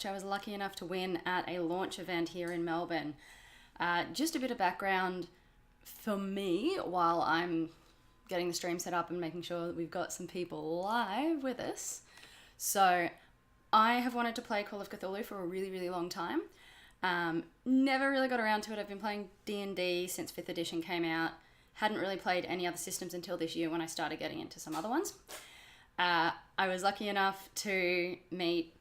I was lucky enough to win at a launch event here in Melbourne. Just a bit of background for me while I'm getting the stream set up and making sure that we've got some people live with us. So I have wanted to play Call of Cthulhu for a really, really long time. Never really got around to it. I've been playing D&D since 5th edition came out. Hadn't really played any other systems until this year when I started getting into some other ones. I was lucky enough to meet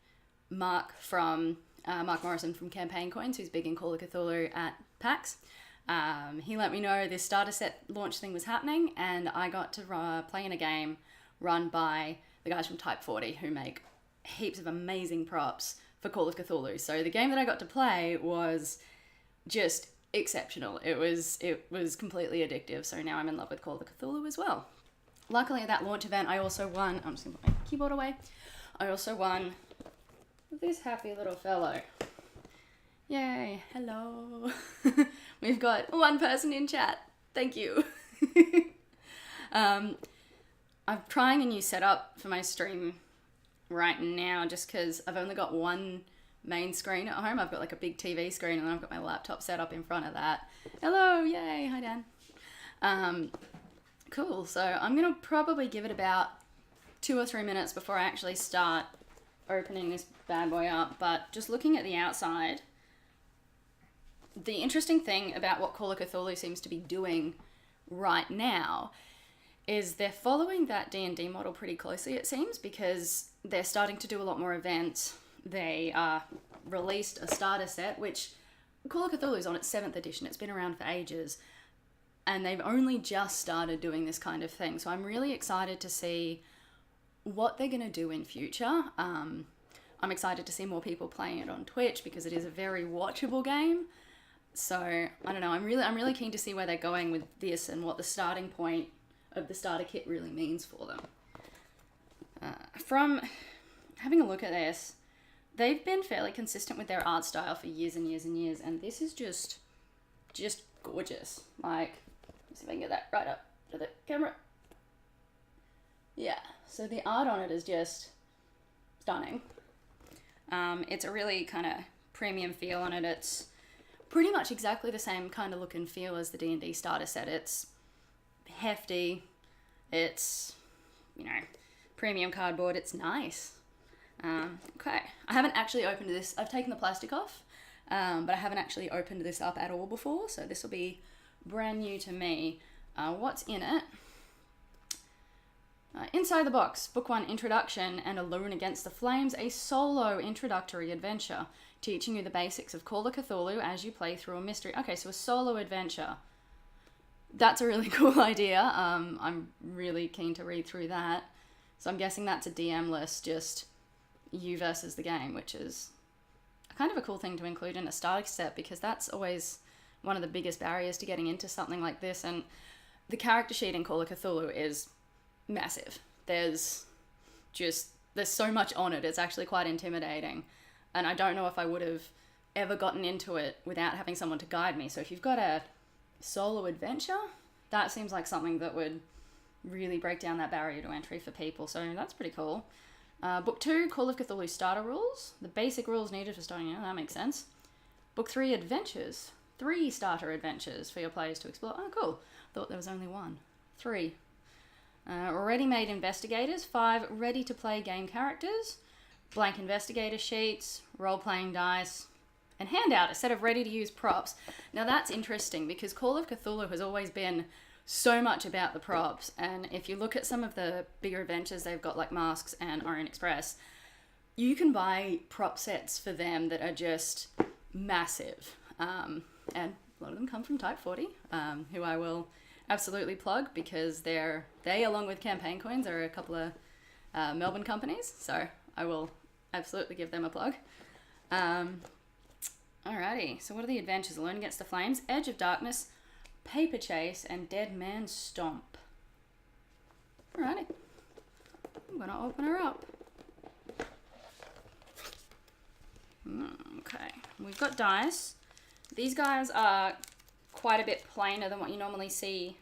Mark Morrison from Campaign Coins, who's big in Call of Cthulhu at PAX. He let me know this starter set launch thing was happening, and I got to play in a game run by the guys from Type 40 who make heaps of amazing props for Call of Cthulhu. So the game that I got to play was just exceptional. It was completely addictive. So now I'm in love with Call of Cthulhu as well. Luckily at that launch event I also won, I'm just gonna put my keyboard away, I also won this happy little fellow. Yay, hello. We've got one person in chat. Thank you. I'm trying a new setup for my stream right now just because I've only got one main screen at home. I've got like a big TV screen and then I've got my laptop set up in front of that. Hello, yay, hi Dan. Cool, so I'm going to probably give it about 2 or 3 minutes before I actually start opening this bad boy up, but just looking at the outside, the interesting thing about what Call of Cthulhu seems to be doing right now is they're following that D&D model pretty closely, it seems, because they're starting to do a lot more events. They released a starter set, which Call of Cthulhu is on its 7th edition. It's been around for ages, and they've only just started doing this kind of thing. So I'm really excited to see what they're going to do in future. I'm excited to see more people playing it on Twitch because it is a very watchable game. So I don't know, I'm really keen to see where they're going with this and what the starting point of the starter kit really means for them. From having a look at this, they've been fairly consistent with their art style for years and years and years, and this is just gorgeous. Like, let's see if I can get that right up to the camera. Yeah, so the art on it is just stunning. It's a really kind of premium feel on it. It's pretty much exactly the same kind of look and feel as the D&D starter set. It's hefty, it's, premium cardboard, it's nice. Okay, I haven't actually opened this. I've taken the plastic off, but I haven't actually opened this up at all before, so this will be brand new to me. What's in it? Inside the box, Book 1 Introduction and Alone Against the Flames, a solo introductory adventure, teaching you the basics of Call of Cthulhu as you play through a mystery. Okay, so a solo adventure. That's a really cool idea. I'm really keen to read through that. So I'm guessing that's a DM list, just you versus the game, which is kind of a cool thing to include in a starter set because that's always one of the biggest barriers to getting into something like this. And the character sheet in Call of Cthulhu is massive. There's so much on it. It's actually quite intimidating. And I don't know if I would have ever gotten into it without having someone to guide me. So if you've got a solo adventure, that seems like something that would really break down that barrier to entry for people. So that's pretty cool. Book 2, Call of Cthulhu Starter Rules. The basic rules needed for starting out. That makes sense. Book 3, Adventures. 3 starter adventures for your players to explore. Oh, cool. Thought there was only 1. 3. Ready-made investigators. 5, ready-to-play game characters. Blank investigator sheets. Role-playing dice. And handout, a set of ready-to-use props. Now that's interesting because Call of Cthulhu has always been so much about the props, and if you look at some of the bigger adventures they've got like Masks and Orient Express, you can buy prop sets for them that are just massive. And a lot of them come from Type 40, who I will absolutely plug because they, along with Campaign Coins, are a couple of Melbourne companies, so I will absolutely give them a plug. Alrighty, so what are the adventures? Alone Against the Flames, Edge of Darkness, Paper Chase, and Dead Man Stomp. Alrighty, I'm gonna open her up. Okay, we've got dice. These guys are quite a bit plainer than what you normally see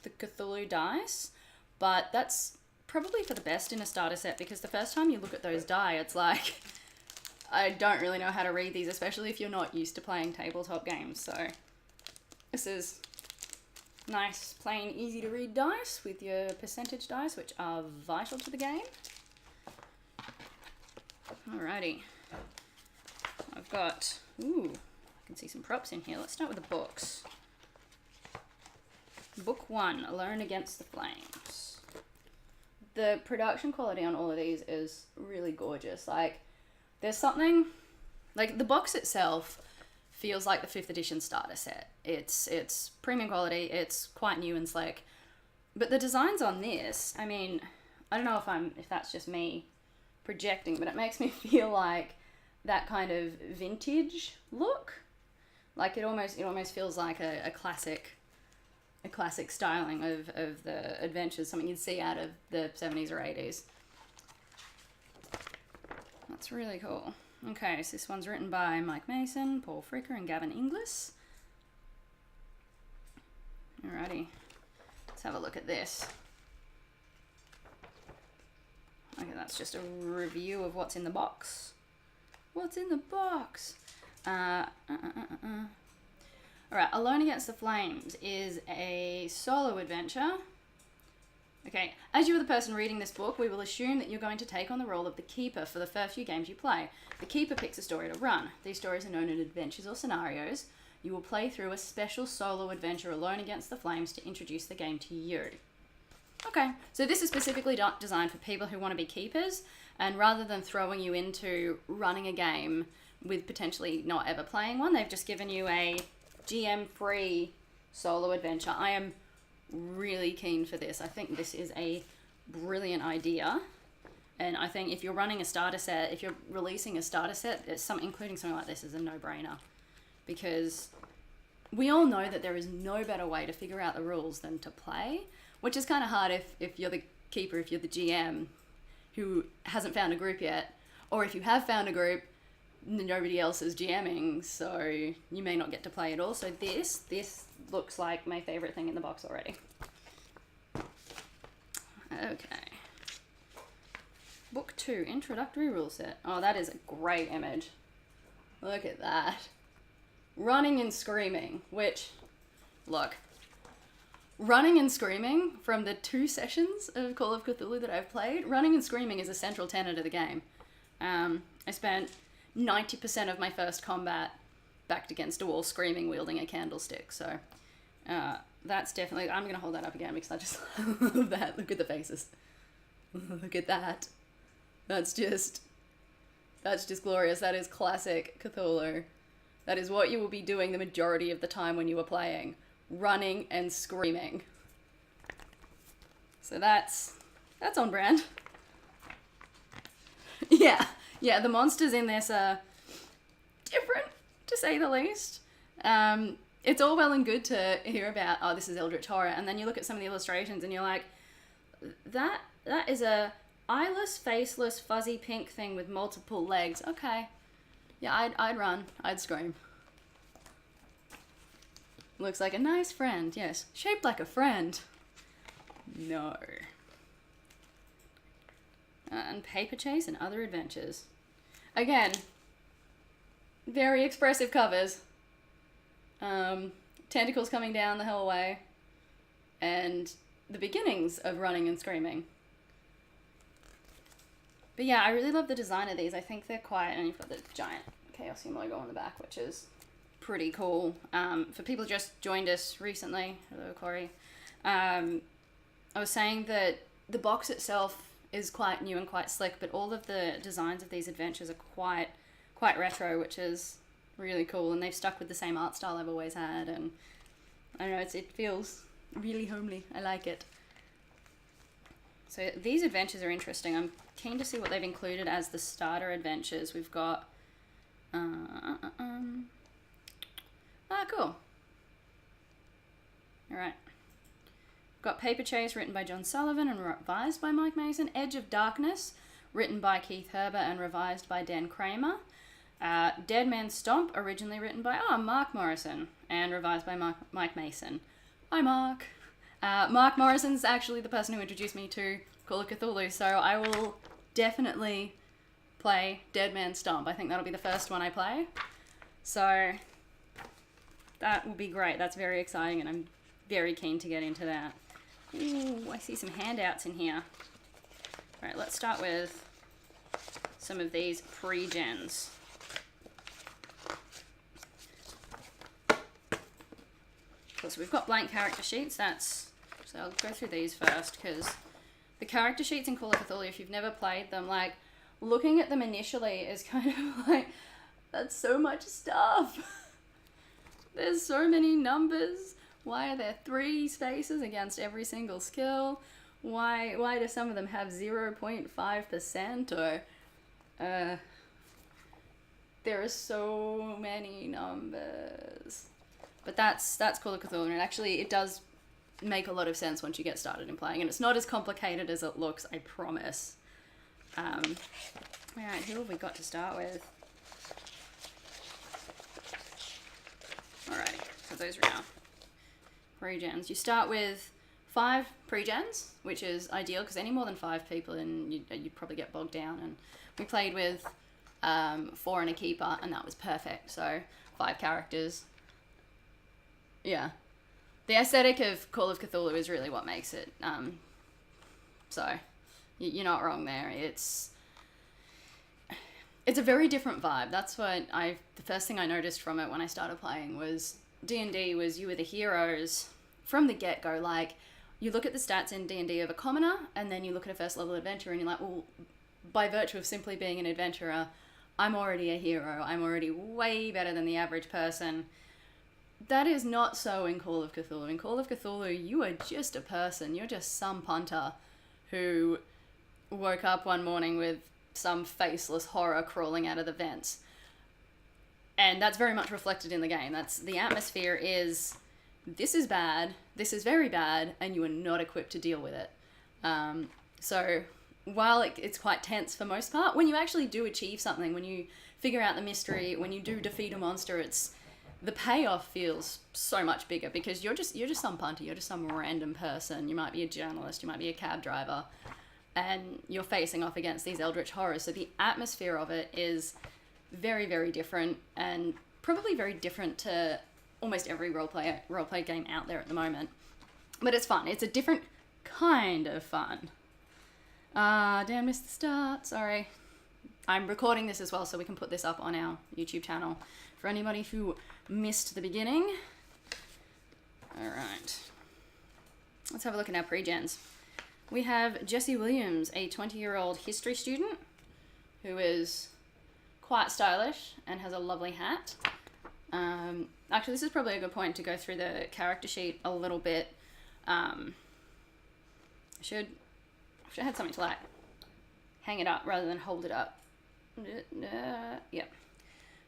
the Cthulhu dice, but that's probably for the best in a starter set because the first time you look at those die, it's like, I don't really know how to read these, especially if you're not used to playing tabletop games. So this is nice, plain, easy to read dice with your percentage dice, which are vital to the game. Alrighty. I've got, ooh, I can see some props in here. Let's start with the books. Book 1, Alone Against the Flames. The production quality on all of these is really gorgeous. Like, there's something, like, the box itself feels like the 5th edition starter set. It's premium quality, it's quite new and slick. But the designs on this, I mean, I don't know if that's just me projecting, but it makes me feel like that kind of vintage look. Like, it almost feels like a classic styling of the adventures, something you'd see out of the 70s or 80s. That's really cool. Okay, so this one's written by Mike Mason, Paul Fricker, and Gavin Inglis. Alrighty, let's have a look at this. Okay, that's just a review of what's in the box. What's in the box? Alright, Alone Against the Flames is a solo adventure. Okay, as you are the person reading this book, we will assume that you're going to take on the role of the keeper for the first few games you play. The keeper picks a story to run. These stories are known as adventures or scenarios. You will play through a special solo adventure Alone Against the Flames to introduce the game to you. Okay, so this is specifically designed for people who want to be keepers, and rather than throwing you into running a game with potentially not ever playing one, they've just given you a GM-free solo adventure. I am really keen for this. I think this is a brilliant idea, and I think if you're running a starter set, if you're releasing a starter set, including something like this is a no-brainer, because we all know that there is no better way to figure out the rules than to play, which is kind of hard if you're the keeper, if you're the GM who hasn't found a group yet, or if you have found a group, nobody else is GMing, so you may not get to play at all. So this looks like my favorite thing in the box already. Okay. Book 2, Introductory Rule Set. Oh, that is a great image. Look at that. Running and Screaming, which, look, running and screaming from the 2 sessions of Call of Cthulhu that I've played, running and screaming is a central tenet of the game. I spent 90% of my first combat backed against a wall screaming, wielding a candlestick. So that's definitely, I'm going to hold that up again because I just love that. Look at the faces. Look at that. That's just glorious. That is classic Cthulhu. That is what you will be doing the majority of the time when you are playing. Running and screaming. So that's on brand. Yeah, the monsters in this are different, to say the least. It's all well and good to hear about, oh, this is Eldritch Horror, and then you look at some of the illustrations and you're like, that is a eyeless, faceless, fuzzy pink thing with multiple legs. Okay. Yeah, I'd run. I'd scream. Looks like a nice friend, yes. Shaped like a friend. No. And Paper Chase and Other Adventures. Again, very expressive covers. Tentacles coming down the hallway. And the beginnings of running and screaming. But yeah, I really love the design of these. I think they're quite, and you've got the giant Chaosium logo on the back, which is pretty cool. For people who just joined us recently, hello Corey, I was saying that the box itself is quite new and quite slick, but all of the designs of these adventures are quite retro, which is really cool, and they've stuck with the same art style I've always had, and I don't know, it feels really homely. I like it. So these adventures are interesting. I'm keen to see what they've included as the starter adventures. We've got cool. Alright. We've got Paper Chase, written by John Sullivan and revised by Mike Mason. Edge of Darkness, written by Keith Herber and revised by Dan Kramer. Dead Man's Stomp, originally written by Mark Morrison and revised by Mike Mason. Hi, Mark. Mark Morrison's actually the person who introduced me to Call of Cthulhu, so I will definitely play Dead Man Stomp. I think that'll be the first one I play. So that will be great. That's very exciting, and I'm very keen to get into that. Ooh, I see some handouts in here. All right, let's start with some of these pre-gens. So we've got blank character sheets. So I'll go through these first, because the character sheets in Call of Cthulhu, if you've never played them, like, looking at them initially is kind of like, that's so much stuff. There's so many numbers. Why are there 3 spaces against every single skill? Why do some of them have 0.5% or there are so many numbers. But that's Call of Cthulhu, and actually it does make a lot of sense once you get started in playing, and it's not as complicated as it looks, I promise. Alright, who have we got to start with? Alrighty, so those are our pre-gens. You start with 5 pre-gens, which is ideal, because any more than 5 people and you'd probably get bogged down, and we played with 4 and a keeper, and that was perfect. So 5 characters. Yeah. The aesthetic of Call of Cthulhu is really what makes it. So you're not wrong there. It's a very different vibe. That's what the first thing I noticed from it when I started playing was D&D was you were the heroes from the get-go. Like, you look at the stats in D&D of a commoner, and then you look at a first level adventurer, and you're like, well, by virtue of simply being an adventurer, I'm already a hero. I'm already way better than the average person. That is not so in Call of Cthulhu. In Call of Cthulhu, you are just a person. You're just some punter who woke up one morning with some faceless horror crawling out of the vents. And that's very much reflected in the game. The atmosphere is, this is bad, this is very bad, and you are not equipped to deal with it. So while it's quite tense for most part, when you actually do achieve something, when you figure out the mystery, when you do defeat a monster, the payoff feels so much bigger, because you're just some punter, you're just some random person. You might be a journalist, you might be a cab driver, and you're facing off against these eldritch horrors. So the atmosphere of it is very, very different, and probably very different to almost every roleplay game out there at the moment. But it's fun. It's a different kind of fun. Damn, missed the start. Sorry. I'm recording this as well, so we can put this up on our YouTube channel for anybody who missed the beginning. All right. Let's have a look at our pre-gens. We have Jesse Williams, a 20-year-old history student who is quite stylish and has a lovely hat. Actually, this is probably a good point to go through the character sheet a little bit. Should have had something to like hang it up rather than hold it up. Yep.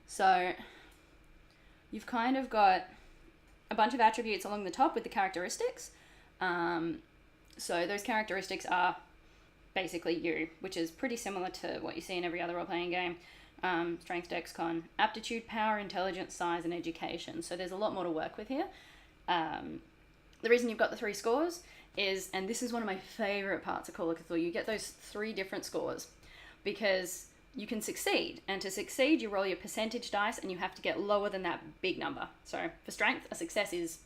So you've kind of got a bunch of attributes along the top with the characteristics. So those characteristics are basically you, which is pretty similar to what you see in every other role-playing game. Strength, dex, con, aptitude, power, intelligence, size, and education. So there's a lot more to work with here. The reason you've got the 3 scores is, and this is one of my favorite parts of Call of Cthulhu, you get those 3 different scores because you can succeed. And to succeed, you roll your percentage dice, and you have to get lower than that big number. So for strength, a success is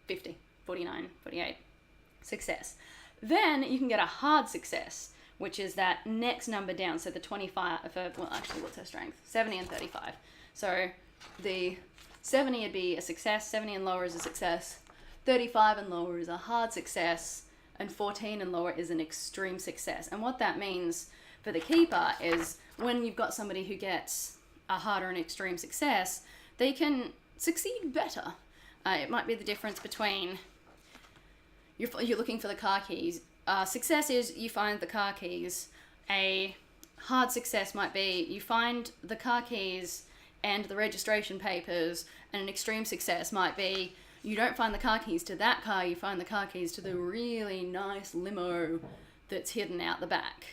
50, 49, 48. Success. Then you can get a hard success, which is that next number down. So the 25, what's her strength? 70 and 35. So the 70 would be a success, 70 and lower is a success, 35 and lower is a hard success, and 14 and lower is an extreme success. And what that means for the keeper is when you've got somebody who gets a hard or an extreme success, they can succeed better. It might be the difference between you're looking for the car keys. Success is you find the car keys. A hard success might be you find the car keys and the registration papers, and an extreme success might be you don't find the car keys to that car, you find the car keys to the really nice limo that's hidden out the back,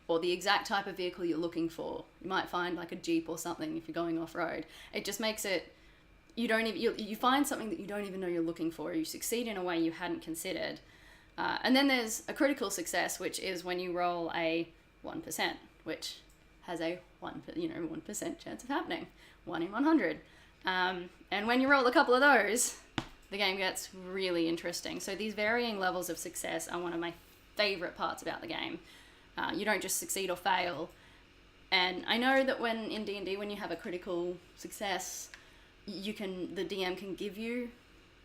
or the exact type of vehicle you're looking for. You might find like a Jeep or something if you're going off-road. It just makes it, you find something that you don't even know you're looking for. You succeed in a way you hadn't considered. And then there's a critical success, which is when you roll a 1%, which has a 1% chance of happening, 1 in 100. And when you roll a couple of those, the game gets really interesting. So these varying levels of success are one of my favorite parts about the game. You don't just succeed or fail. And I know that when in D&D, when you have a critical success, the DM can give you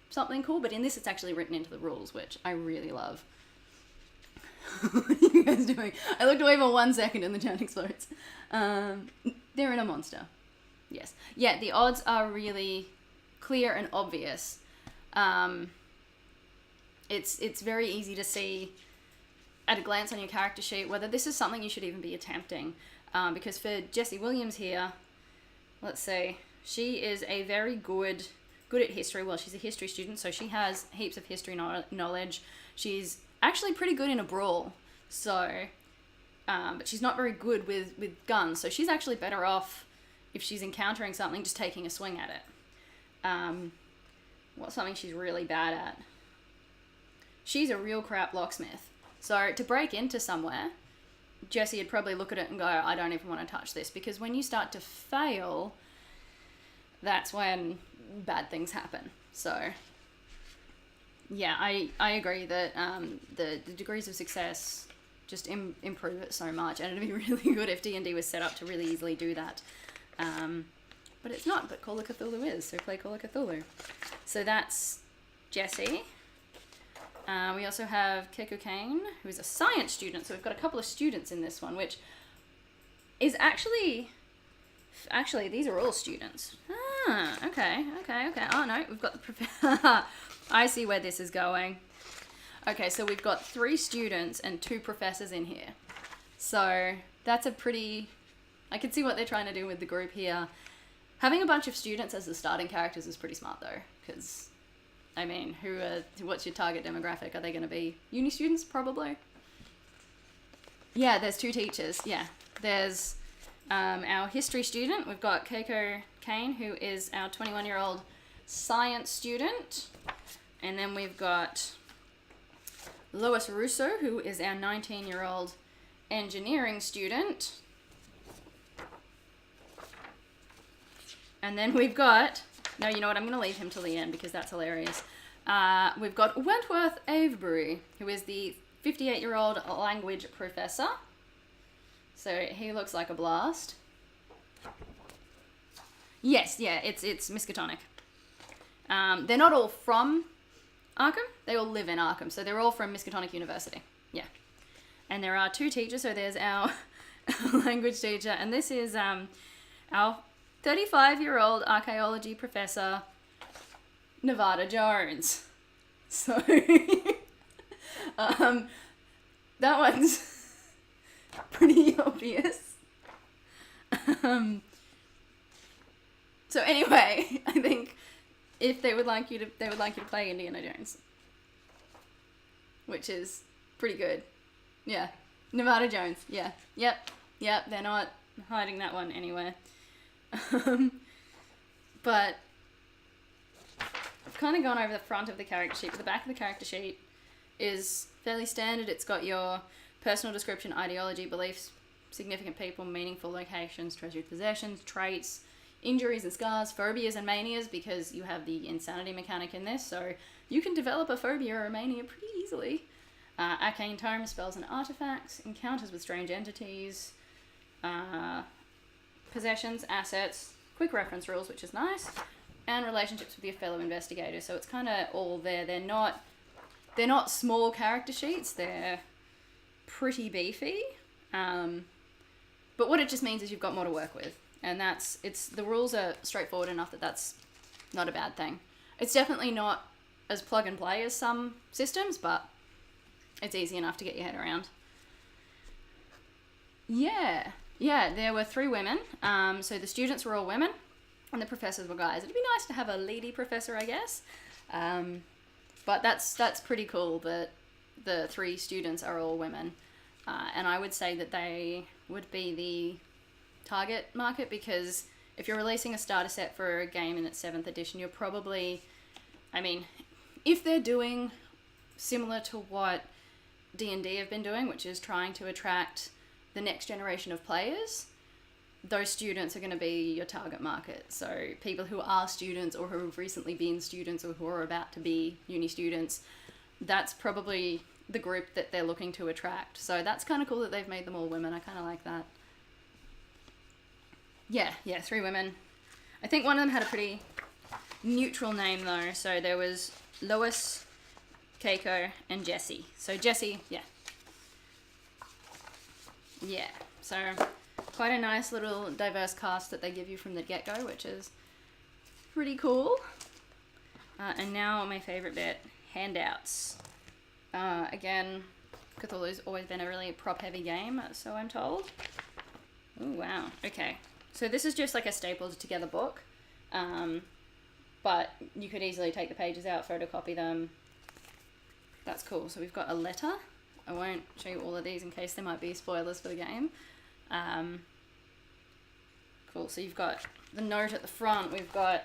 something cool, but in this it's actually written into the rules, which I really love. What are you guys doing? I looked away for 1 second and the chat explodes. They're in a monster. Yes. Yeah, the odds are really clear and obvious. It's very easy to see at a glance on your character sheet whether this is something you should even be attempting. Because for Jessie Williams here, let's see, she is a very good at history. Well, she's a history student, so she has heaps of history knowledge. She's actually pretty good in a brawl, so, but she's not very good with guns, so she's actually better off if she's encountering something, just taking a swing at it. What's something she's really bad at? She's a real crap locksmith. So to break into somewhere, Jessie would probably look at it and go, I don't even want to touch this, because when you start to fail, that's when bad things happen. So yeah, I agree that the degrees of success just improve it so much, and it'd be really good if D&D was set up to really easily do that. But it's not, but Call of Cthulhu is, so play Call of Cthulhu. So that's Jessie. We also have Keiko Kane, who is a science student, so we've got a couple of students in this one, which is actually, these are all students. Okay. Oh no, we've got the professor. I see where this is going. Okay, so we've got 3 students and 2 professors in here. So that's a pretty, I can see what they're trying to do with the group here. Having a bunch of students as the starting characters is pretty smart though, because, I mean, what's your target demographic? Are they going to be uni students? Probably. Yeah, there's 2 teachers. Yeah, there's our history student. We've got Keiko Kane, who is our 21-year-old science student. And then we've got Lois Russo, who is our 19-year-old engineering student. And then we've got, no, you know what, I'm going to leave him till the end because that's hilarious. We've got Wentworth Avebury, who is the 58-year-old language professor. So he looks like a blast. Yes, yeah, it's Miskatonic. They're not all from Arkham. They all live in Arkham, so they're all from Miskatonic University. Yeah. And there are 2 teachers, so there's our language teacher, and this is our 35-year-old archaeology professor, Nevada Jones. So, that one's pretty obvious. So anyway, I think if they would like you to play Indiana Jones, which is pretty good. Yeah, Nevada Jones. Yeah, yep. They're not hiding that one anywhere. But I've kind of gone over the front of the character sheet, but the back of the character sheet is fairly standard. It's got your personal description, ideology, beliefs, significant people, meaningful locations, treasured possessions, traits, injuries and scars, phobias and manias, because you have the insanity mechanic in this, so you can develop a phobia or a mania pretty easily. Arcane tome, spells and artifacts, encounters with strange entities, possessions, assets, quick reference rules, which is nice, and relationships with your fellow investigators. So it's kind of all there. They're not small character sheets. They're pretty beefy. But what it just means is you've got more to work with, and the rules are straightforward enough that that's not a bad thing. It's definitely not as plug and play as some systems, but it's easy enough to get your head around. Yeah, there were 3 women. So the students were all women, and the professors were guys. It'd be nice to have a lady professor, I guess. But that's pretty cool that the 3 students are all women. And I would say that they would be the target market, because if you're releasing a starter set for a game in its 7th edition, you're probably, I mean, if they're doing similar to what D&D have been doing, which is trying to attract the next generation of players, those students are going to be your target market. So people who are students or who have recently been students or who are about to be uni students, that's probably the group that they're looking to attract. So that's kind of cool that they've made them all women. I kind of like that. Yeah, 3 women. I think one of them had a pretty neutral name though. So there was Lois, Keiko, and Jessie. So Jessie, yeah. So quite a nice little diverse cast that they give you from the get-go, which is pretty cool. And now my favorite bit, handouts. Again, Cthulhu's always been a really prop-heavy game, so I'm told. Oh wow, okay. So this is just like a stapled together book, but you could easily take the pages out, photocopy them. That's cool. So we've got a letter. I won't show you all of these in case there might be spoilers for the game. Cool, so you've got the note at the front. We've got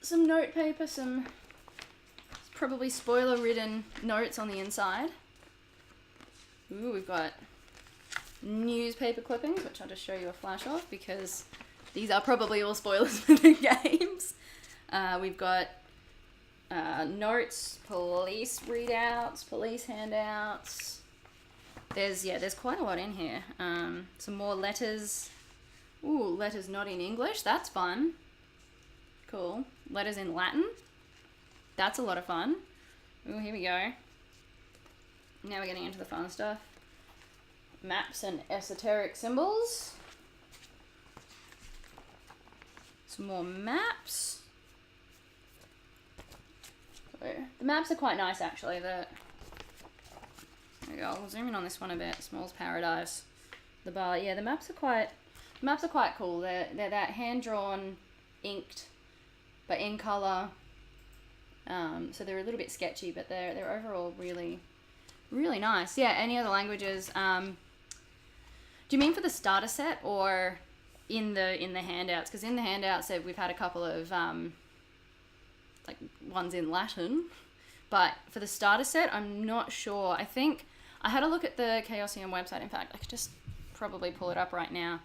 some note paper, some probably spoiler-ridden notes on the inside. Ooh, we've got newspaper clippings, which I'll just show you a flash of because these are probably all spoilers for the games. We've got notes, police readouts, police handouts. There's quite a lot in here. Some more letters. Ooh, letters not in English. That's fun. Cool. Letters in Latin. That's a lot of fun. Ooh, here we go. Now we're getting into the fun stuff. Maps and esoteric symbols. Some more maps. So, the maps are quite nice actually. There we go. I'll zoom in on this one a bit. Small's Paradise. The bar. Yeah, the maps are quite cool. They're that hand-drawn, inked, but in colour. So they're a little bit sketchy, but they're overall really, really nice. Yeah, any other languages? Do you mean for the starter set or in the handouts? Because in the handouts we've had a couple of like ones in Latin, but for the starter set I'm not sure. I think I had a look at the Chaosium website. In fact, I could just probably pull it up right now.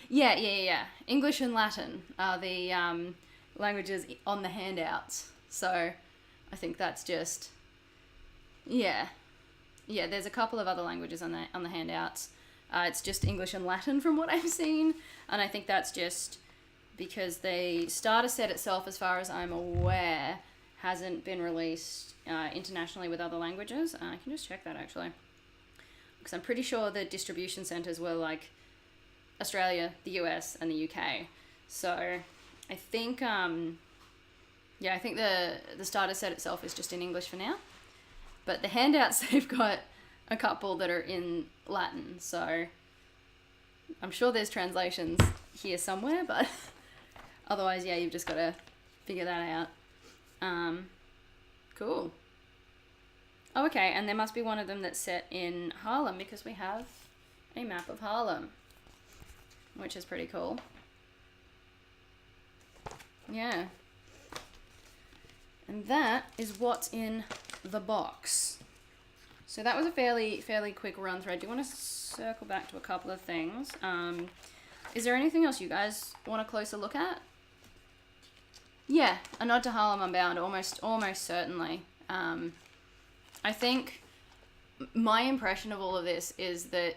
Yeah. English and Latin are the languages on the handouts. So I think that's just yeah. There's a couple of other languages on the handouts. It's just English and Latin from what I've seen, and I think that's just because the starter set itself, as far as I'm aware, hasn't been released internationally with other languages. I can just check that actually, because I'm pretty sure the distribution centers were like Australia, the US, and the UK. So I think I think the starter set itself is just in English for now. But the handouts, they've got a couple that are in Latin, so I'm sure there's translations here somewhere, but otherwise, yeah, you've just got to figure that out. Cool. Oh, okay, and there must be one of them that's set in Harlem, because we have a map of Harlem, which is pretty cool. Yeah. And that is what's in the box. So that was a fairly quick run through. I do want to circle back to a couple of things. Is there anything else you guys want a closer look at? Yeah, a nod to Harlem Unbound, almost certainly. I think my impression of all of this is that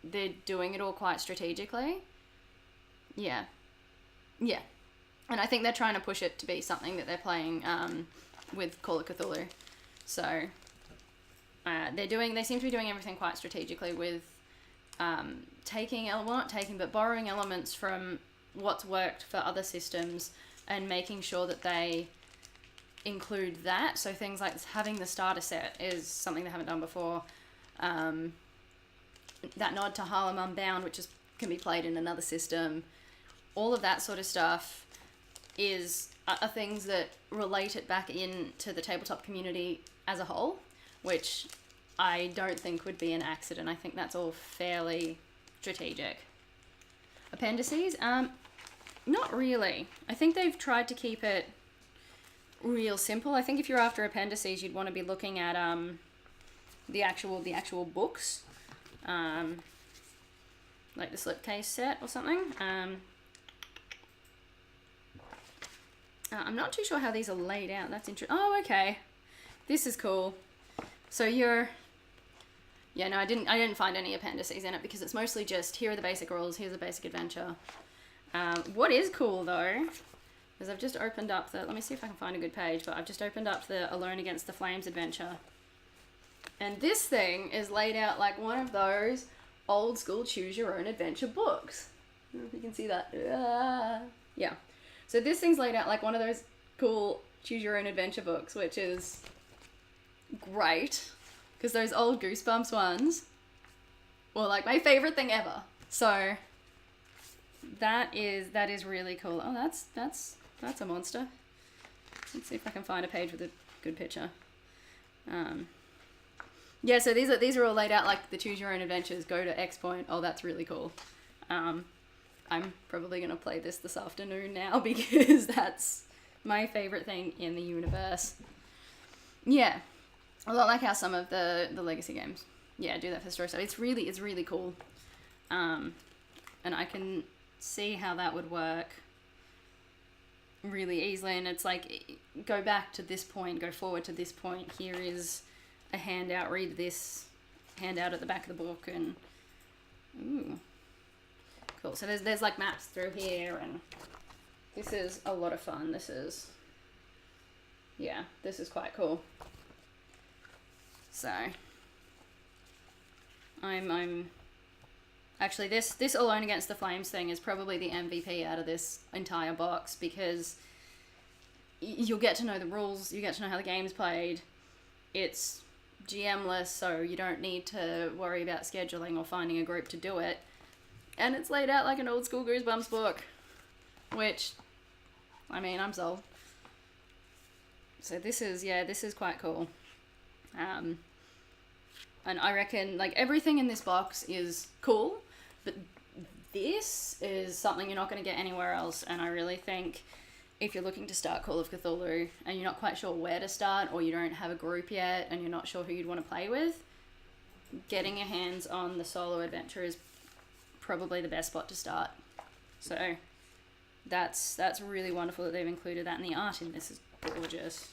they're doing it all quite strategically. Yeah. And I think they're trying to push it to be something that they're playing with Call of Cthulhu. So they seem to be doing everything quite strategically with borrowing elements from what's worked for other systems and making sure that they include that. So things like having the starter set is something they haven't done before. That nod to Harlem Unbound, which can be played in another system. All of that sort of stuff are things that relate it back into the tabletop community as a whole, which I don't think would be an accident. I think that's all fairly strategic. Appendices? Not really. I think they've tried to keep it real simple. I think if you're after appendices, you'd want to be looking at the actual books, like the slipcase set or something. I'm not too sure how these are laid out. That's interesting. Oh, okay. This is cool. So you're... Yeah, no, I didn't find any appendices in it because it's mostly just, here are the basic rules, here's the basic adventure. What is cool, though, is I've just opened up the... Let me see if I can find a good page, but I've just opened up the Alone Against the Flames adventure. And this thing is laid out like one of those old school choose your own adventure books. I don't know if you can see that. Yeah. So this thing's laid out like one of those cool choose your own adventure books, which is great. Because those old Goosebumps ones were like my favorite thing ever. So that is really cool. Oh, that's a monster. Let's see if I can find a page with a good picture. Yeah, so these are all laid out like the choose your own adventures. Go to X point. Oh, that's really cool. I'm probably gonna play this afternoon now because that's my favorite thing in the universe. Yeah. A lot like how some of the legacy games, yeah, do that for story stuff. It's really cool, and I can see how that would work really easily. And it's like, go back to this point, go forward to this point. Here is a handout. Read this handout at the back of the book, and ooh, cool. So there's like maps through here, and this is a lot of fun. This is quite cool. So, I'm actually, this Alone Against the Flames thing is probably the MVP out of this entire box, because you'll get to know the rules, you get to know how the game's played. It's GM-less, so you don't need to worry about scheduling or finding a group to do it. And it's laid out like an old school Goosebumps book, which, I mean, I'm sold. So this is quite cool. And I reckon, like, everything in this box is cool, but this is something you're not going to get anywhere else. And I really think if you're looking to start Call of Cthulhu and you're not quite sure where to start, or you don't have a group yet and you're not sure who you'd want to play with, getting your hands on the solo adventure is probably the best spot to start. So that's really wonderful that they've included that, and the art in this is gorgeous.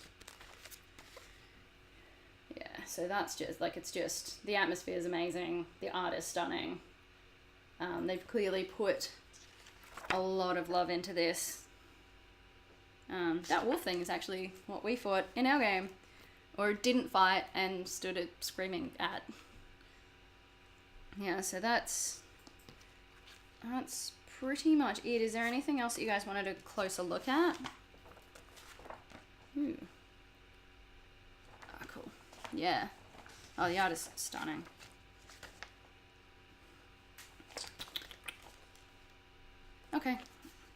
Yeah, so that's just, like, it's just, the atmosphere is amazing, the art is stunning. They've clearly put a lot of love into this. That wolf thing is actually what we fought in our game, or didn't fight and stood screaming at. Yeah, so that's pretty much it. Is there anything else that you guys wanted a closer look at? Ooh. Ah, cool. Yeah. Oh, the art is stunning. Okay.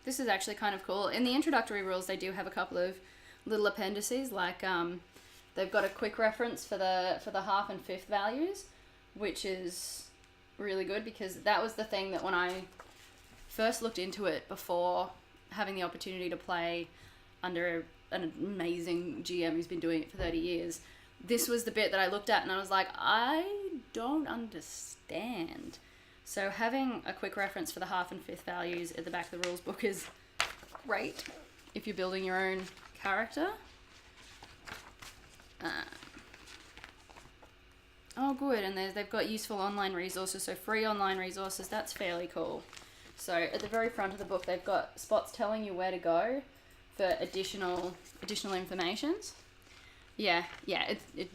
This is actually kind of cool. In the introductory rules, they do have a couple of little appendices, like they've got a quick reference for the half and fifth values, which is really good, because that was the thing that when I first looked into it before having the opportunity to play under an amazing GM who's been doing it for 30 years, this was the bit that I looked at and I was like, I don't understand. So having a quick reference for the half and fifth values at the back of the rules book is great if you're building your own character. Oh, good, and they've got useful online resources, so free online resources, that's fairly cool. So at the very front of the book, they've got spots telling you where to go for additional informations. Yeah, it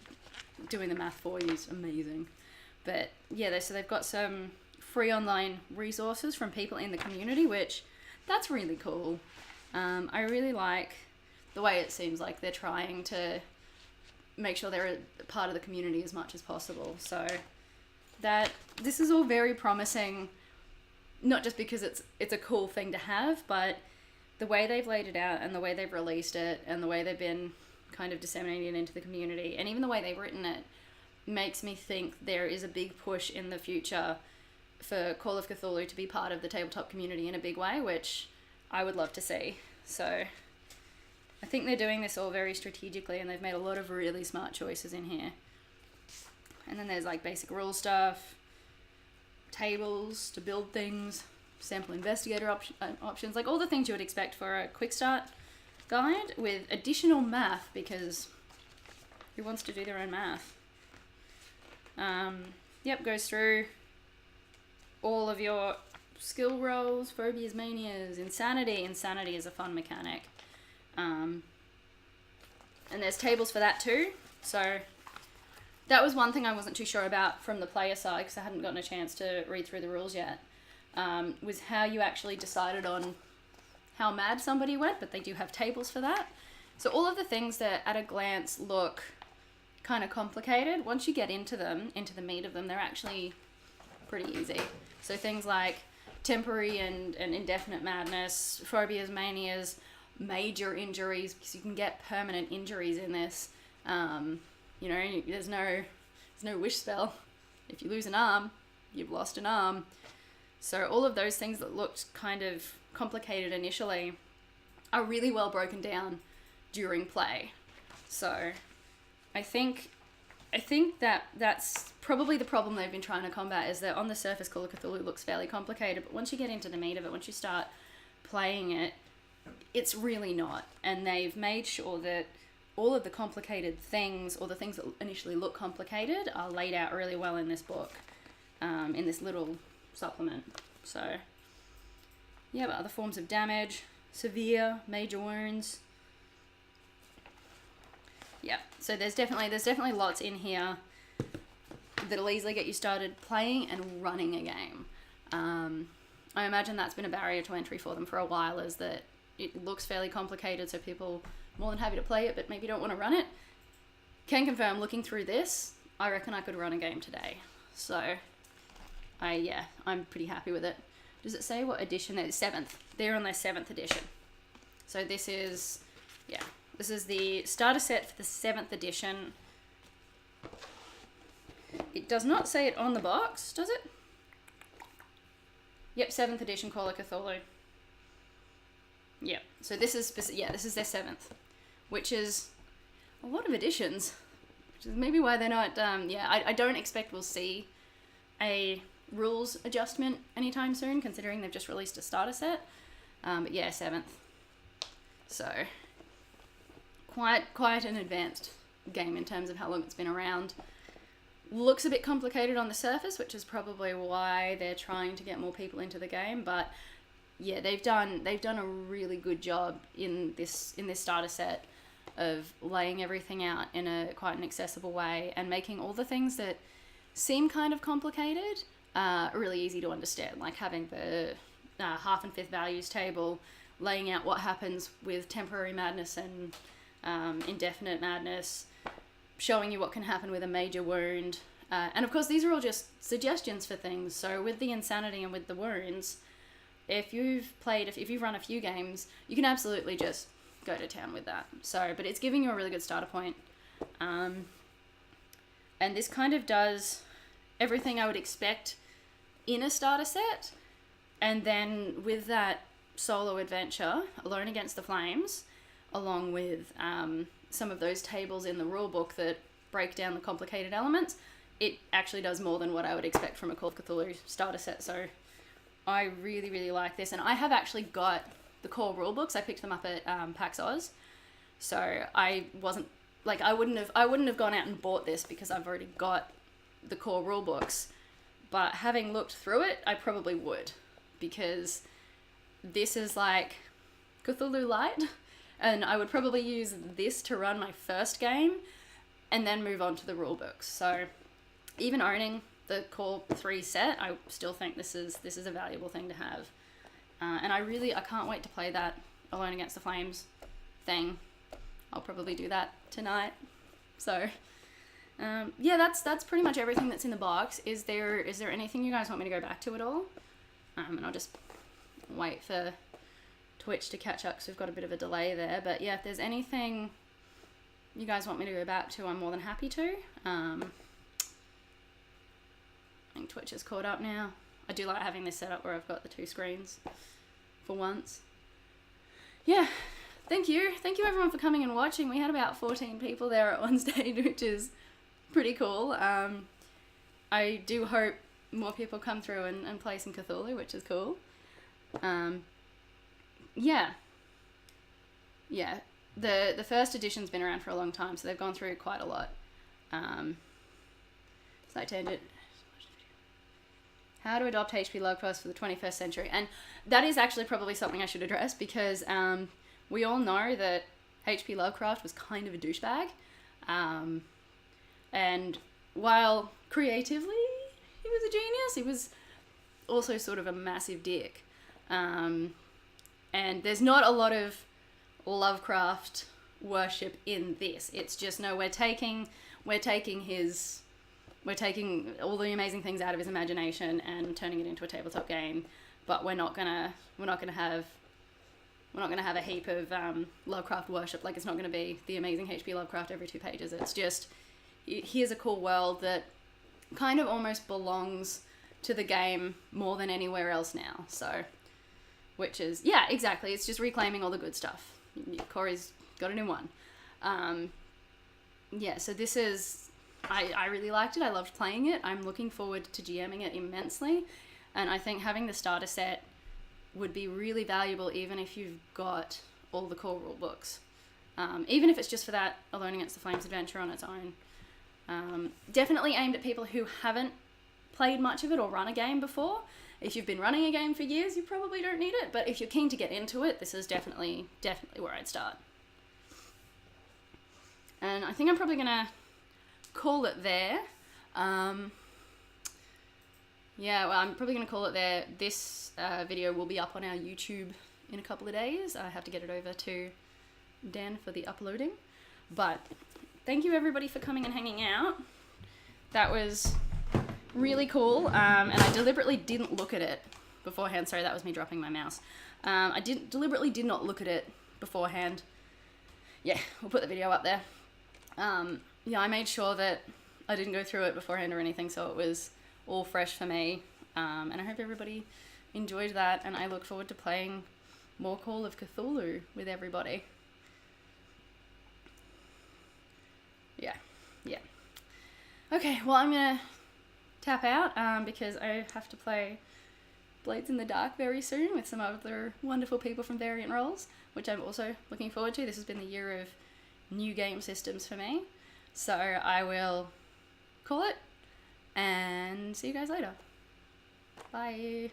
doing the math for you is amazing. But yeah, so they've got some free online resources from people in the community, which that's really cool. I really like the way it seems like they're trying to make sure they're a part of the community as much as possible. So that this is all very promising, not just because it's a cool thing to have, but the way they've laid it out and the way they've released it and the way they've been kind of disseminating it into the community, and even the way they've written it, makes me think there is a big push in the future for Call of Cthulhu to be part of the tabletop community in a big way, which I would love to see. So I think they're doing this all very strategically, and they've made a lot of really smart choices in here. And then there's like basic rule stuff, tables to build things, sample investigator options, like all the things you would expect for a quick start guide with additional math, because who wants to do their own math? Yep, goes through all of your skill rolls, phobias, manias, insanity. Insanity is a fun mechanic. And there's tables for that too. So that was one thing I wasn't too sure about from the player side, because I hadn't gotten a chance to read through the rules yet, was how you actually decided on how mad somebody went, but they do have tables for that. So all of the things that at a glance look kind of complicated, once you get into them, into the meat of them, they're actually pretty easy. So things like temporary and indefinite madness, phobias, manias, major injuries, because you can get permanent injuries in this. You know, there's no wish spell. If you lose an arm, you've lost an arm. So all of those things that looked kind of complicated initially are really well broken down during play. So I think that's probably the problem they've been trying to combat, is that on the surface Call of Cthulhu looks fairly complicated, but once you get into the meat of it, once you start playing it, it's really not. And they've made sure that all of the complicated things, or the things that initially look complicated, are laid out really well in this book, in this little supplement. So yeah, but other forms of damage, severe, major wounds. Yeah, so there's definitely lots in here that'll easily get you started playing and running a game. I imagine that's been a barrier to entry for them for a while, is that it looks fairly complicated, so people are more than happy to play it, but maybe don't want to run it. Can confirm, looking through this, I reckon I could run a game today. So, I'm pretty happy with it. Does it say what edition? It's 7th. They're on their 7th edition. So this is the starter set for the 7th edition. It does not say it on the box, does it? Yep, 7th edition Call of Cthulhu. Yep, so this is their 7th, which is a lot of editions, which is maybe why they're not, I don't expect we'll see a rules adjustment anytime soon, considering they've just released a starter set. But yeah, 7th. So quite an advanced game in terms of how long it's been around. Looks a bit complicated on the surface, which is probably why they're trying to get more people into the game, but yeah, they've done a really good job in this starter set of laying everything out in a quite an accessible way, and making all the things that seem kind of complicated really easy to understand, like having the half and fifth values table, laying out what happens with temporary madness and indefinite madness, showing you what can happen with a major wound. And of course, these are all just suggestions for things. So with the insanity and with the wounds, if you've run a few games, you can absolutely just go to town with that. So, but it's giving you a really good starter point. And this kind of does everything I would expect in a starter set. And then with that solo adventure, Alone Against the Flames, along with some of those tables in the rulebook that break down the complicated elements, it actually does more than what I would expect from a Call of Cthulhu starter set. So I really, really like this. And I have actually got the core rulebooks. I picked them up at PAX Oz. So I wasn't, like, I wouldn't have gone out and bought this because I've already got the core rulebooks. But having looked through it, I probably would, because this is like Cthulhu Light, and I would probably use this to run my first game and then move on to the rulebooks. So even owning the Core 3 set, I still think this is a valuable thing to have. And I can't wait to play that Alone Against the Flames thing. I'll probably do that tonight. So yeah, that's pretty much everything that's in the box. Is there anything you guys want me to go back to at all? And I'll just wait for Twitch to catch up because we've got a bit of a delay there. But yeah, if there's anything you guys want me to go back to, I'm more than happy to. I think Twitch is caught up now. I do like having this set up where I've got the two screens for once. Yeah, thank you everyone for coming and watching. We had about 14 people there at one stage, which is pretty cool. I do hope more people come through and play some Cthulhu, which is cool. Yeah. Yeah. The first edition's been around for a long time, so they've gone through quite a lot. Slight tangent. How to adopt H.P. Lovecraft for the 21st century. And that is actually probably something I should address, because we all know that H.P. Lovecraft was kind of a douchebag. And while creatively he was a genius, he was also sort of a massive dick. And there's not a lot of Lovecraft worship in this. It's just, no, we're taking all the amazing things out of his imagination and turning it into a tabletop game, but we're not gonna have a heap of Lovecraft worship. Like, it's not gonna be the amazing H.P. Lovecraft every 2 pages. It's just, here's a cool world that kind of almost belongs to the game more than anywhere else now. So, which is, yeah, exactly. It's just reclaiming all the good stuff. Corey's got it in one. Yeah, so this is, I really liked it. I loved playing it. I'm looking forward to GMing it immensely. And I think having the starter set would be really valuable, even if you've got all the core rule books. Even if it's just for that Alone Against the Flames adventure on its own. Definitely aimed at people who haven't played much of it or run a game before. If you've been running a game for years, you probably don't need it. But if you're keen to get into it, this is definitely where I'd start. And I think I'm probably going to call it there. Yeah, well, I'm probably going to call it there. This video will be up on our YouTube in a couple of days. I have to get it over to Dan for the uploading. But thank you, everybody, for coming and hanging out. That was really cool, and I deliberately didn't look at it beforehand. Sorry, that was me dropping my mouse. I deliberately did not look at it beforehand. Yeah, we'll put the video up there. Yeah, I made sure that I didn't go through it beforehand or anything, so it was all fresh for me. And I hope everybody enjoyed that, and I look forward to playing more Call of Cthulhu with everybody. Yeah. Okay, well, I'm gonna tap out because I have to play Blades in the Dark very soon with some other wonderful people from Variant Roles, which I'm also looking forward to. This has been the year of new game systems for me. So I will call it and see you guys later. Bye.